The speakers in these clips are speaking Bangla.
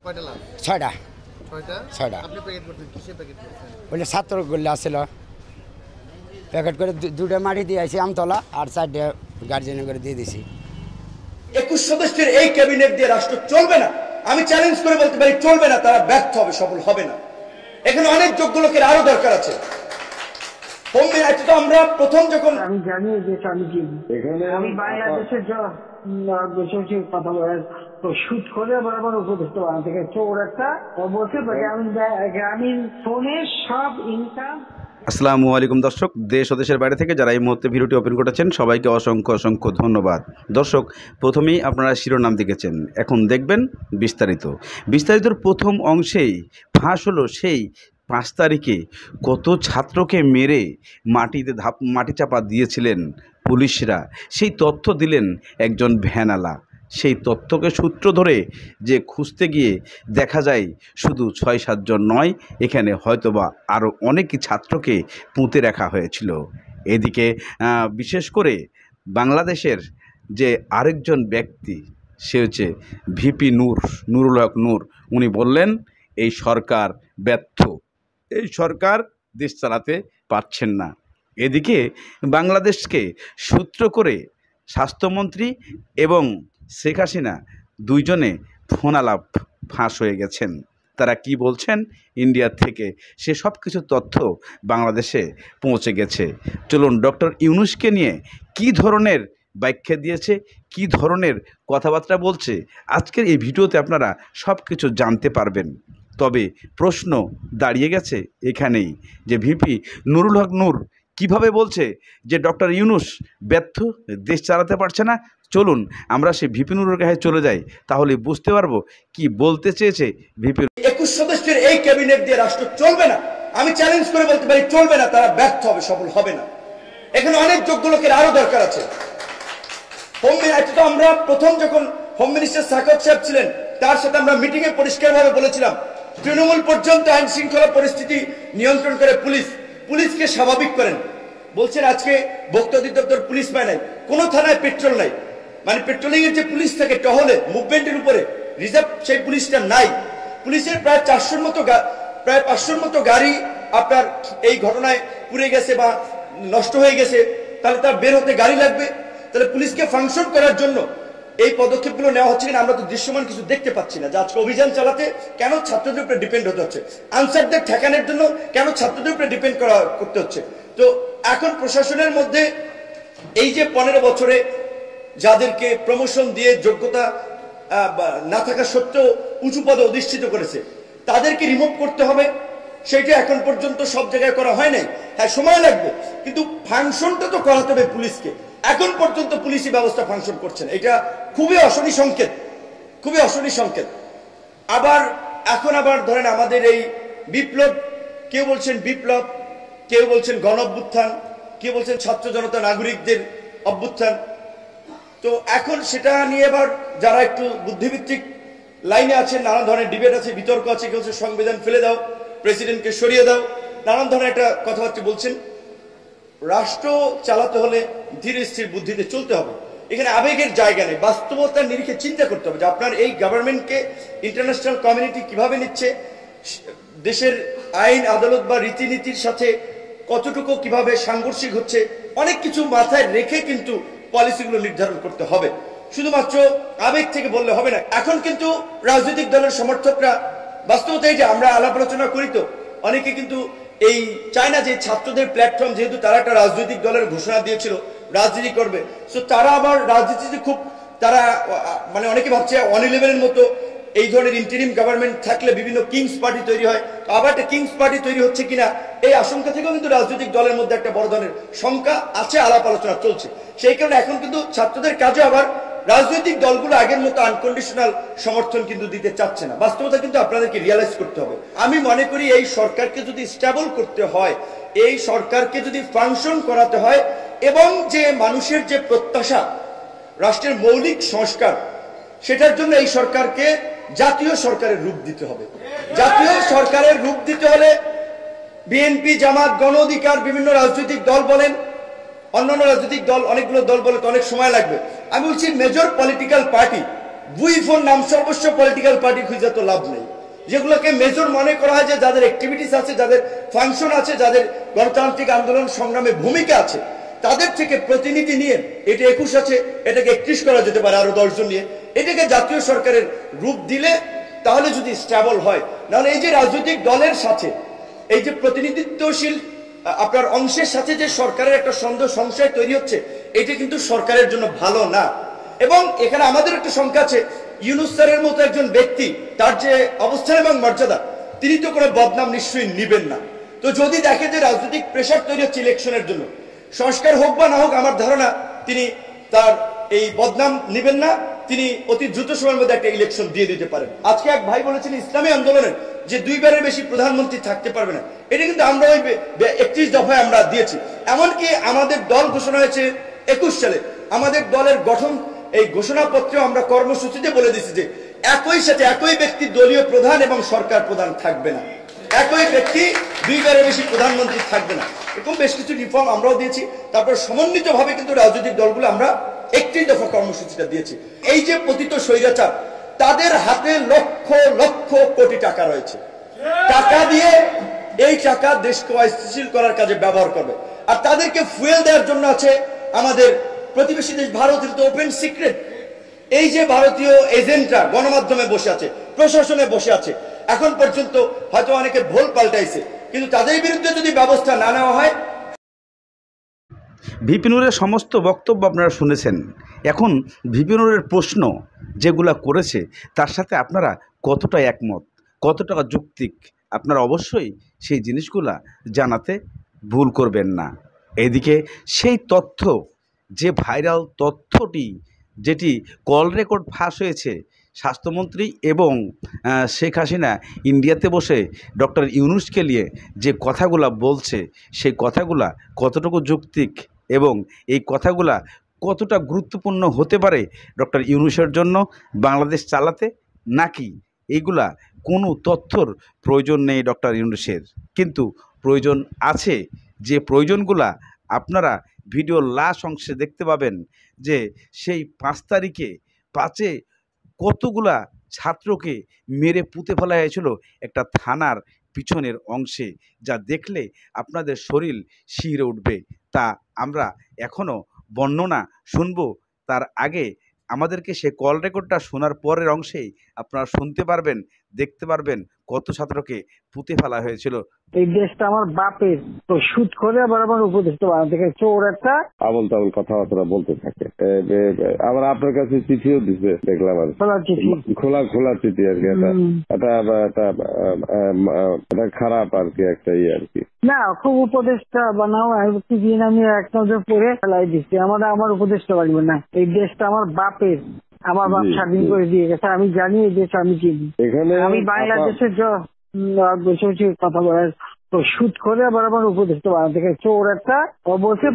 কয়টা লাভ? ছয়টা। ছয়টা। আপনি প্যাকেট করতেন, কিসের প্যাকেট করতেন? বলে ছাত্র গোল্লা আসছিল, প্যাকেট করে দুটো মাটি দিয়ে আসি আমতলা, আর 4টে গার্জেন করে দিয়ে দিছি। 21 সদস্যের এই ক্যাবিনেট দিয়ে রাষ্ট্র চলবে না। আমি চ্যালেঞ্জ করে বলতে পারি চলবে না, তারা ব্যর্থ হবে, সফল হবে না। এখানে অনেক যোগ্য লোকের আরো দরকার আছে। আমরা প্রথম যখন আমি জানি যে আমি বাংলাদেশের কথা বলার তো শুট করে বরাবর উপদেষ্টা বানাতে থেকে চোর একটা বলছে গ্রামীণ ফোনের সব ইনকাম। আসসালামু আলাইকুম দর্শক, দেশ ও দেশের বাইরে থেকে যারা এই মুহূর্তে ভিডিওটি ওপেন করেছেন সবাইকে অসংখ্য অসংখ্য ধন্যবাদ। দর্শক, প্রথমেই আপনারা শিরোনাম দেখেছেন, এখন দেখবেন বিস্তারিতর প্রথম অংশেই ফাঁস হলো সেই 5 তারিখে কত ছাত্রকে মেরে মাটি চাপা দিয়েছিলেন পুলিশরা। সেই তথ্য দিলেন একজন ভ্যানওয়ালা। সেই তথ্যকে সূত্র ধরে যে খুঁজতে গিয়ে দেখা যায় শুধু 6-7 জন নয়, এখানে হয়তোবা আরও অনেকই ছাত্রকে পুঁতে রাখা হয়েছিল। এদিকে বিশেষ করে বাংলাদেশের যে আরেকজন ব্যক্তি, সে হচ্ছে ভিপি নুরুল হক নূর। উনি বললেন এই সরকার ব্যর্থ, এই সরকার দেশ চালাতে পারছেন না। এদিকে বাংলাদেশকে সূত্র করে স্বাস্থ্যমন্ত্রী এবং শেখ হাসিনা দুইজনে ফোন আলাপ ফাঁস হয়ে গেছেন। তারা কি বলছেন ইন্ডিয়া থেকে, সে সব কিছু তথ্য বাংলাদেশে পৌঁছে গেছে। চলুন ডক্টর ইউনূসকে নিয়ে কি ধরনের ব্যাখ্যা দিয়েছে, কি ধরনের কথাবার্তা বলছে, আজকের এই ভিডিওতে আপনারা সব কিছু জানতে পারবেন। তবে প্রশ্ন দাঁড়িয়ে গেছে এখানেই যে ভিপি নুরুল হক নূর কীভাবে বলছে যে ডক্টর ইউনূস ব্যর্থ, দেশ চালাতে পারছে না। চলুন আমরা সেই ভিপি নুরুর কাছে চলে যাই, তাহলে বুঝতে পারবো কি বলতে চেয়েছে ভিপি। 21 সদস্যের এই ক্যাবিনেট দিয়ে রাষ্ট্র চলবে না। আমি চ্যালেঞ্জ করে বলতে পারি চলবে না, তারা ব্যর্থ হবে, সফল হবে না। এখানে অনেক যোগ্য লোকের আরো দরকার আছে। আমরা প্রথম যখন হোম মিনিস্টার সাকাত সাহেব ছিলেন, তার সাথে আমরা মিটিংয়ে পরিষ্কারভাবে বলেছিলাম তৃণমূল পর্যন্ত আইন শৃঙ্খলা পরিস্থিতি নিয়ন্ত্রণ করে পুলিশকে স্বাভাবিক করেন। বলছেন আজকে ভোক্তা অধিদপ্তর পুলিশ পায় নাই, কোন থানায় পেট্রোল নাই, মানে পেট্রোলিং এর যে পুলিশ থাকে টহলে মুভমেন্টের উপরে রিজার্ভ, সেই পুলিশটা নাই। পুলিশের প্রায় 500-র মতো গাড়ি আপনার এই ঘটনায় পুড়ে গেছে বা নষ্ট হয়ে গেছে। তাহলে তার বের হতে গাড়ি লাগবে। তাহলে পুলিশকে ফাংশন করার জন্য এই পদক্ষেপগুলো নেওয়া হচ্ছে কিনা আমরা তো দৃশ্যমান কিছু দেখতে পাচ্ছি না। যে আজকে অভিযান চালাতে কেন ছাত্রদের উপরে ডিপেন্ড হতে হচ্ছে, আনসারদের ঠেকানোর জন্য কেন ছাত্রদের উপরে ডিপেন্ড করতে হচ্ছে। তো এখন প্রশাসনের মধ্যে এই যে 15 বছরে যাদেরকে প্রমোশন দিয়ে যোগ্যতা না থাকা সত্ত্বেও উঁচু পদে অধিষ্ঠিত করেছে, তাদেরকে রিমুভ করতে হবে। সেইটা এখন পর্যন্ত সব জায়গায় করা হয় নাই। হ্যাঁ, সময় লাগবে, কিন্তু ফাংশনটা তো করাতে হবে পুলিশকে। এখন পর্যন্ত পুলিশি ব্যবস্থা ফাংশন করছে না, এটা খুবই অশনি সংকেত, খুবই অশনি সংকেত। এখন আবার ধরেন আমাদের এই বিপ্লব, কেউ বলছেন বিপ্লব, কেউ বলছেন গণ অভ্যুত্থান, কেউ বলছেন ছাত্র জনতা নাগরিকদের অভ্যুত্থান। তো এখন সেটা নিয়ে এবার যারা একটু বুদ্ধিভিত্তিক লাইনে আছেন, নানান ধরনের ডিবেট আছে, বিতর্ক আছে। কেউ সংবিধান ফেলে দাও, প্রেসিডেন্টকে সরিয়ে দাও, নানান ধরনের একটা কথাবার্তা বলছেন। রাষ্ট্র চালাতে হলে ধীরে স্থির বুদ্ধিতে চলতে হবে। এখানে আবেগের জায়গা নেই, বাস্তবতার নিরিখে চিন্তা করতে হবে যে আপনার এই গভর্নমেন্টকে ইন্টারন্যাশনাল কমিউনিটি কিভাবে নিচ্ছে, দেশের আইন আদালত বা রীতিনীতির সাথে কতটুকু কিভাবে সাংঘর্ষিক হচ্ছে, অনেক কিছু মাথায় রেখে কিন্তু পলিসিগুলো নির্ধারণ করতে হবে। শুধুমাত্র আবেগ থেকে বললে হবে না। এখন কিন্তু রাজনৈতিক দলের সমর্থকরা, বাস্তবতা এই যে আমরা আলাপ আলোচনা করি, তো অনেকে কিন্তু এই চায় না যে ছাত্রদের প্ল্যাটফর্ম, যেহেতু তারা একটা রাজনৈতিক দলের ঘোষণা দিয়েছিল রাজনীতি করবে, সো তারা আবার রাজনীতিতে খুব তারা মানে অনেকে ভাবছে অনি লেভেলের মতো এই ধরনের ইন্টারিম গভর্নমেন্ট থাকলে বিভিন্ন কিংস পার্টি তৈরি হয়, আবার একটা কিংস পার্টি তৈরি হচ্ছে কিনা এই আশঙ্কা থেকেও কিন্তু রাজনৈতিক দলের মধ্যে একটা বড় ধরনের শঙ্কা আছে, আলাপ আলোচনা চলছে। সেই কারণে এখন কিন্তু ছাত্রদের কাজে আবার রাজনৈতিক দলগুলো আগের মতো আনকন্ডিশনাল সমর্থন কিন্তু দিতে চাচ্ছে না। বাস্তবতা কিন্তু আপনাদেরকে রিয়ালাইজ করতে হবে। আমি মনে করি এই সরকারকে যদি স্টেবল করতে হয়, এই সরকারকে যদি ফাংশন করাতে হয়, এবং যে মানুষের যে প্রত্যাশা রাষ্ট্রের মৌলিক সংস্কার, সেটার জন্য এই সরকারকে জাতীয় সরকারের রূপ দিতে হবে। জাতীয় সরকারের রূপ দিতে হলে বিএনপি, জামাত, গণ অধিকার, বিভিন্ন রাজনৈতিক দল বলেন, অন্যান্য রাজনৈতিক দল, অনেকগুলো দল বলে তো অনেক সময় লাগবে। আমি বলছি মেজর পলিটিক্যাল পার্টি বুইফোর নাম সর্বস্ব পলিটিক্যাল পার্টি খুঁজে তো লাভ নেই, যেগুলোকে মেজর মনে করা হয় যে যাদের অ্যাক্টিভিটিস আছে, যাদের ফাংশন আছে, যাদের গণতান্ত্রিক আন্দোলন সংগ্রামে ভূমিকা আছে, তাদের থেকে প্রতিনিধি নিয়ে এটা 21 আছে, এটাকে 31 করা যেতে পারে আরো 10 জন নিয়ে, এটাকে জাতীয় সরকারের রূপ দিলে তাহলে যদি স্টেবল হয়। নাহলে এই যে রাজনৈতিক দলের সাথে এই যে প্রতিনিধিত্বশীল আপনার অংশের সাথে যে সরকারের একটা সংশয় তৈরি হচ্ছে, এটা কিন্তু সরকারের জন্য ভালো না। এবং এখানে আমাদের একটা সংখ্যা আছে, ইউনূস স্যারের মতো একজন ব্যক্তি, তার যে অবস্থান এবং মর্যাদা, তিনি তো কোনো বদনাম নিশ্চয়ই নিবেন না। তো যদি দেখে যে রাজনৈতিক প্রেশার তৈরি হচ্ছে ইলেকশনের জন্য, সংস্কার হোক বা না হোক, আমার ধারণা তিনি তার এই বদনাম নিবেন না, তিনি অতি দ্রুত সময়ের মধ্যে একটা ইলেকশন দিয়ে দিতে পারেন। আজকে এক ভাই বলেছেন ইসলামী আন্দোলনের যে 2 বারের বেশি প্রধানমন্ত্রী থাকতে পারবে না, এটা কিন্তু আমরা ওই 31 দফায় আমরা দিয়েছি। এমনকি আমাদের দল ঘোষণা হয়েছে 21 সালে, আমাদের দলের গঠন এই ঘোষণাপত্রে আমরা কর্মসূচিতে বলে দিচ্ছি যে একই সাথে একই ব্যক্তি দলীয় প্রধান এবং সরকার প্রধান থাকবে না, একই ব্যক্তি 2 বারের বেশি প্রধানমন্ত্রী থাকবে না। এরকম বেশ কিছু রিফর্ম আমরাও দিয়েছি। তারপর সমন্বিতভাবে কিন্তু রাজনৈতিক দলগুলো আমরা 31 দফা কর্মসূচিটা দিয়েছি। এই যে পতিত স্বৈরাচার, তাদের হাতে লক্ষ লক্ষ কোটি টাকা রয়েছে, টাকা দিয়ে এই টাকা দেশকে অস্থিতিশীল করার কাজে ব্যবহার করবে। আর তাদেরকে ফুয়েল দেওয়ার জন্য আছে আমাদের প্রতিবেশী দেশ ভারতের তো ওপেন সিক্রেট, এই যে ভারতীয় এজেন্টরা গণমাধ্যমে বসে আছে, প্রশাসনে বসে আছে, এখন পর্যন্ত হয়তো অনেকে ভুল পাল্টাইছে, কিন্তু তাদের বিরুদ্ধে যদি ব্যবস্থা না নেওয়া হয়। ভিপি নূরের সমস্ত বক্তব্য আপনারা শুনেছেন। এখন ভিপি নূরের প্রশ্ন যেগুলা করেছে তার সাথে আপনারা কতটা একমত, কতটা যৌক্তিক, আপনারা অবশ্যই সেই জিনিসগুলা জানাতে ভুল করবেন না। এদিকে সেই তথ্য, যে ভাইরাল তথ্যটি, যেটি কল রেকর্ড ফাঁস হয়েছে, স্বাস্থ্যমন্ত্রী এবং শেখ হাসিনা ইন্ডিয়াতে বসে ডক্টর ইউনূসকে নিয়ে যে কথাগুলা বলছে, সেই কথাগুলা কতটুকু যৌক্তিক এবং এই কথাগুলা কতটা গুরুত্বপূর্ণ হতে পারে ডক্টর ইউনূসের জন্য বাংলাদেশ চালাতে, নাকি এইগুলা কোনো তথ্যর প্রয়োজন নেই ডক্টর ইউনূসের, কিন্তু প্রয়োজন আছে, যে প্রয়োজনগুলা আপনারা ভিডিওর লাস্ট অংশে দেখতে পাবেন। যে সেই 5 তারিখে 5-এ কতগুলা ছাত্রকে মেরে পুঁতে ফেলা হয়েছিল একটা থানার পিছনের অংশে, যা দেখলে আপনাদের শরীর শিহরে উঠবে। তা আমরা এখনও বর্ণনা শুনব, তার আগে আমাদেরকে সে কল রেকর্ডটা শোনার পরের অংশেই আপনারা শুনতে পারবেন, দেখতে পারবেন কত ছাত্রকে পুঁতে ফেলা হয়েছিল। এই দেশটা আমার বাপের, তো সুদ করে আবার আমার উপদেষ্টা বানাতে থেকে চোর একটা আবল তাবল কথাবার্তা বলতে থাকে। আবার আপনার কাছে চিঠিও দিছে দেখলাম, আর খোলা চিঠি আর কি। এটা খারাপ আর কি, একটা ইয়ে আর কি। না, খুব উপদেষ্টা বানাও দিন আমি এক নজর পরে ফেলাই দিচ্ছি, আমার উপদেষ্টা বাড়বে না। এই দেশটা আমার বাপের, আমার বাপ স্বাধীন করে দিয়ে গেছে, আমি জানি এই দেশ আমি চিনি। আমি বাংলাদেশের কথা বলার তো সুদ করে আবার আমার উপদেষ্টা বানাতে থেকে চোর একটা। ও বলছে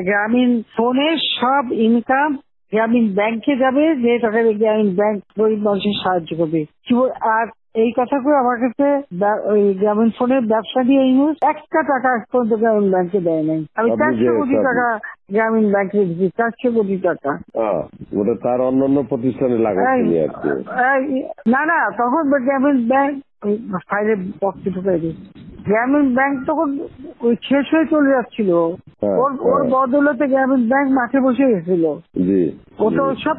গ্রামীণ ফোনের সব ইনকাম গ্রামীণ ব্যাংকে যাবে, যে টাকা গ্রামীণ ব্যাংক গরিব মানুষের সাহায্য করবে। আর এই কথাগুলো আমার কাছে ওই গ্রামীণ ফোনের ব্যবসা দিয়ে ইউজ 1 টাকা পর্যন্ত গ্রামীণ ব্যাংকে দেয় নাই। আমি 400 কোটি টাকা গ্রামীণ ব্যাংকে দিচ্ছি, 400 কোটি টাকা। ওটা তার অন্যান্য প্রতিষ্ঠানে লাগাচ্ছি আর কি। না, তখন গ্রামীণ ব্যাংক ফাইলে বক্সে ঢুকাই দিচ্ছে। গ্রামীণ ব্যাংক তখন ওই শেষ হয়ে চলে যাচ্ছিল, ওর বদলতে গ্রামীণ ব্যাংক মাঠে বসে গেছিল। ও তো সব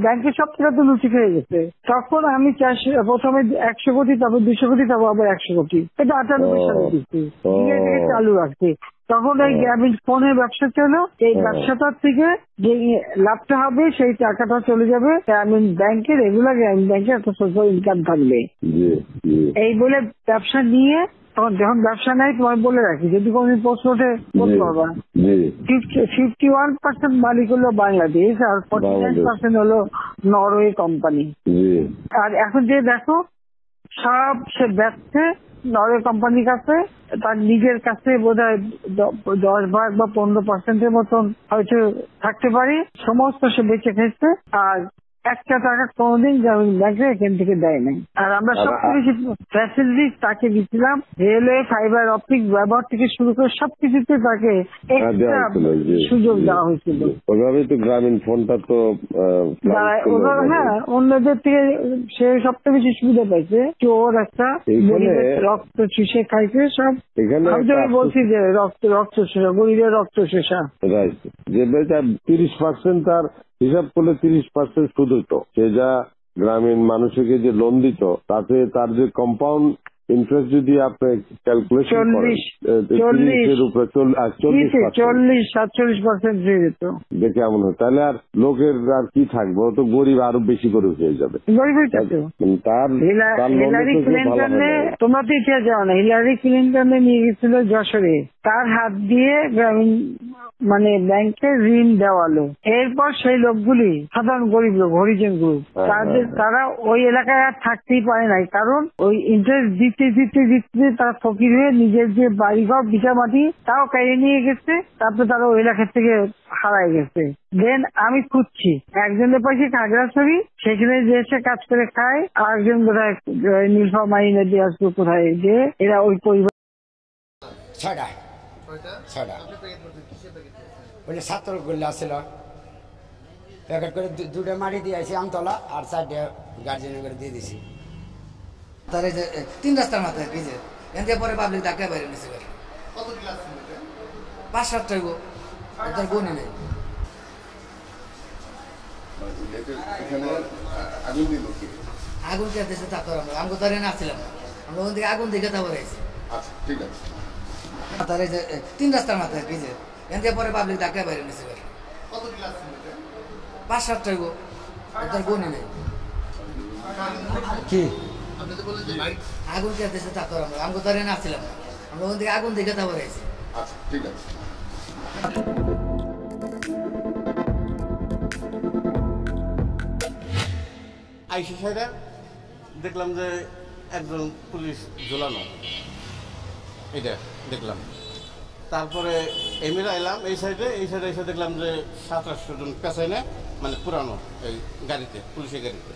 ব্যাংকের সব টাকা তো লুচি খেয়ে গেছে। তখন আমি প্রথমে 100 কোটি, তারপর 200 কোটি, তারপর আবার 100 কোটি, এটা 98 সালে দিচ্ছি, চালু রাখছি। তখন এই গ্রামীণ ফোনের ব্যবসা ছিল, এই ব্যবসাটার থেকে যে লাভটা হবে সেই টাকাটা চলে যাবে গ্রামীণ ব্যাংকে, রেগুলার গ্রামীণ ব্যাংকে একটা সোশ্যাল ইনকাম থাকবে। এই বলে ব্যবসা নিয়ে তখন যখন ব্যবসা নাই, তোমায় বলে রাখি, যদি কোনদিন প্রশ্ন ওঠে বলতে পারবা, 51% মালিক হলো বাংলাদেশ আর 49% হলো নরওয়ে কোম্পানি। আর এখন যে দেখো সব সে ব্যবসা নরওয়ে কোম্পানির কাছে, তার নিজের কাছে বোধহয় 10% বা 15% মতন হয়তো থাকতে পারে, সমস্ত সে বেঁচে খেয়েছে। আর একটা টাকা কোনোদিন গ্রামীণ ব্যাংকে এখান থেকে দেয় নাই। আর আমরা সবকিছু ফ্যাসিলিটি তাকে দিচ্ছিলাম, রেলওয়ে, ফাইবার অপটিক ব্যবহার থেকে শুরু করে সবকিছুতে তাকে এক্সট্রা সুযোগ দেওয়া হয়েছিল। ওইভাবেই তো গ্রামীণ ফোনটা তো হ্যাঁ, অন্যদের থেকে সে সবচেয়ে বেশি সুবিধা পাইছে। চোর একটা রক্ত চুষে খাইছে সব। আমি বলছি যে রক্ত শোষা, গরিবের রক্ত শোষা। যে 30% তার হিসাব করলে 30% সুদ হইতো। সে যা গ্রামীণ মানুষকে যে লোন দিত তাতে তার যে কম্পাউন্ড ইন্টারেস্ট যদি আপনি ক্যালকুলেশন করেন 40-47% হয়ে যেত। দেখে এমন হয়, তাহলে আর লোকের আর কি থাকবে, ও তো গরিব আরো বেশি করে হয়ে যাবে। হিলারি ক্লিন্টনে, তোমরা তো ইতিহাস জানো না, হিলারি ক্লিন্টনে নিয়ে গেছিল যশোরে, তার হাত দিয়ে গ্রামীণ মানে ব্যাংকে ঋণ দেওয়ালো। এরপর সেই লোকগুলি সাধারণ গরিব লোক, হরিজন গ্রুপ, তারা ওই এলাকায় আর থাকতেই পারে নাই, কারণ ওই ইন্টারেস্ট দিতে দিতে দিতে তারা ফকির হয়ে নিজের যে বাড়িঘর ভিটা মাটি তাও কেড়ে নিয়ে গেছে। তারপরে তারা ওই এলাকা থেকে হারায় গেছে। দেন আমি খুঁজছি, একজনের পাশে খাগড়াছড়ি, সেখানে যে এসে কাজ করে খায়, আর একজন বোধহয় নীলফামারী নদী আসবে কোথায়, যে এরা ওই পরিবার। ছয়টা ওই ছাত্র গুলো আসছিল, প্যাকেট করে দুটো মাটি দিয়ে আসি আমতলা, আর 4টে গার্জেন করে দিয়ে দিছি। তার এই যে 3 রাস্তার মাথায় কি যে এখান পরে পাবলিক ডাক্তার বাইরে নিয়েছিল। কত ক্লাস ছিল? 5-7টা গো, তার গুণই নেই। আগুন কে দিয়েছে তা তো আমরা তো না ছিলাম, আমরা ওখান থেকে আগুন দেখে তারপরে আইছি। আচ্ছা, ঠিক আছে। তার এই যে 3 রাস্তার মাথায় কি যে এখান পরে পাবলিক ডাক্তার বাইরে নিয়েছিল। কত ক্লাস ছিল? 5-7টা গো, তার গুণই নেই। কি আপনি তো বললেন যে আগুন কে দিয়েছে তা তো আমরা তো না ছিলাম, আমরা ওখান থেকে আগুন দেখে তারপরে আইছি। আচ্ছা, ঠিক আছে। আইসি সাইডে দেখলাম যে একজন পুলিশ ঝোলানো, এটা দেখলাম। তারপরে এমএলএ এলাম এই সাইডে এসে দেখলাম যে 700-800 জন পেছায় না, মানে পুরানো এই গাড়িতে, পুলিশের গাড়িতে।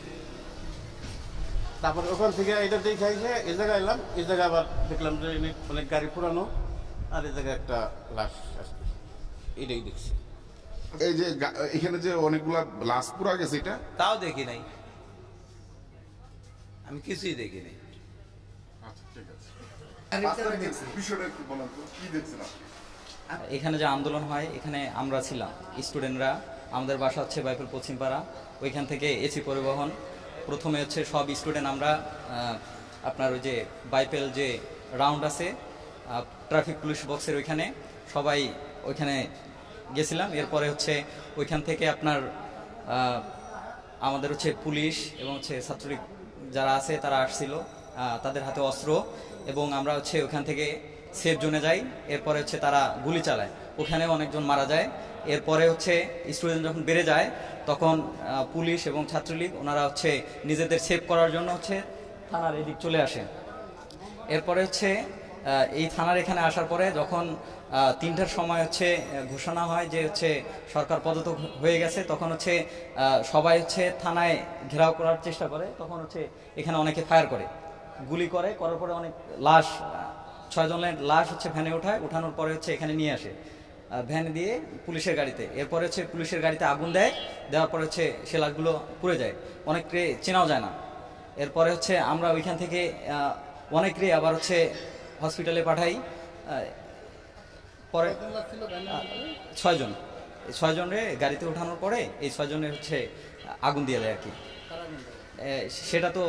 তারপরে ওখান থেকে এটা দেখে এসে এই জায়গায় এলাম, এই জায়গায় আবার দেখলাম যে অনেক গাড়ি পুরানো, আর এই জায়গায় একটা লাশ আসছে, এটাই দেখছি। এই যে এখানে যে অনেকগুলা লাশ পুরা গেছে, এটা তাও দেখি নাই, আমি কিছুই দেখি নাই। আচ্ছা, ঠিক আছে। বিষয়টা একটু বলেন তো, কি দেখছেন আপনি? এখানে যে আন্দোলন হয়, এখানে আমরা ছিলাম স্টুডেন্টরা, আমাদের বাসা হচ্ছে বাইপুর পশ্চিমপাড়া, ওইখান থেকে এসি পরিবহন। প্রথমে হচ্ছে সব স্টুডেন্ট আমরা আপনার ওই যে বাইপেল যে রাউন্ড আছে ট্রাফিক পুলিশ বক্সের ওইখানে সবাই ওইখানে গেছিলাম। এরপরে হচ্ছে ওইখান থেকে আপনার আমাদের হচ্ছে পুলিশ এবং হচ্ছে ছাত্রলীগ যারা আছে তারা আসছিল, তাদের হাতে অস্ত্র, এবং আমরা হচ্ছে ওখান থেকে সেফ জোনে যাই। এরপরে হচ্ছে তারা গুলি চালায়, ওখানে অনেকজন মারা যায়। এরপরে হচ্ছে স্টুডেন্ট যখন বেড়ে যায় তখন পুলিশ এবং ছাত্রলীগ ওনারা হচ্ছে নিজেদের সেভ করার জন্য হচ্ছে থানার এদিক চলে আসে। এরপরে হচ্ছে এই থানার এখানে আসার পরে যখন 3টার সময় হচ্ছে ঘোষণা হয় যে হচ্ছে সরকার পদত্যাগ হয়ে গেছে, তখন হচ্ছে সবাই হচ্ছে থানায় ঘেরাও করার চেষ্টা করে। তখন হচ্ছে এখানে অনেকে ফায়ার করে, গুলি করার পরে অনেক লাশ, 6 জনের লাশ হচ্ছে ভ্যানে উঠানোর পরে হচ্ছে এখানে নিয়ে আসে ভ্যানে দিয়ে পুলিশের গাড়িতে। এরপরে হচ্ছে পুলিশের গাড়িতে আগুন দেওয়ার পরে হচ্ছে সে লাশগুলো পুড়ে যায়, অনেককে চেনাও যায় না। এরপরে হচ্ছে আমরা ওইখান থেকে অনেককে আবার হচ্ছে হসপিটালে পাঠাই। পরে 6 জন, এই 6 জনের গাড়িতে ওঠানোর পরে এই 6 জনের হচ্ছে আগুন দিয়ে দেয় আর কি। সেটা তো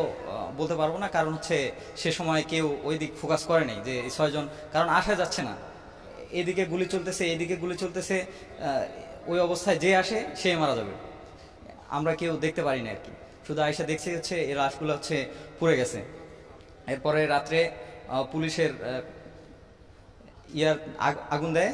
বলতে পারবো না, কারণ হচ্ছে সে সময় কেউ ওই দিক ফোকাস করে নাই যে 6 জন, কারণ আসা যাচ্ছে না, এদিকে গুলি চলতেছে এদিকে গুলি চলতেছে, ওই অবস্থায় যে আসে সে মারা যাবে, আমরা কেউ দেখতে পারি না আর কি। শুধু আয়সা দেখছি হচ্ছে এই লাশগুলো হচ্ছে পুড়ে গেছে। এরপরে রাত্রে পুলিশের আগুন দেয়,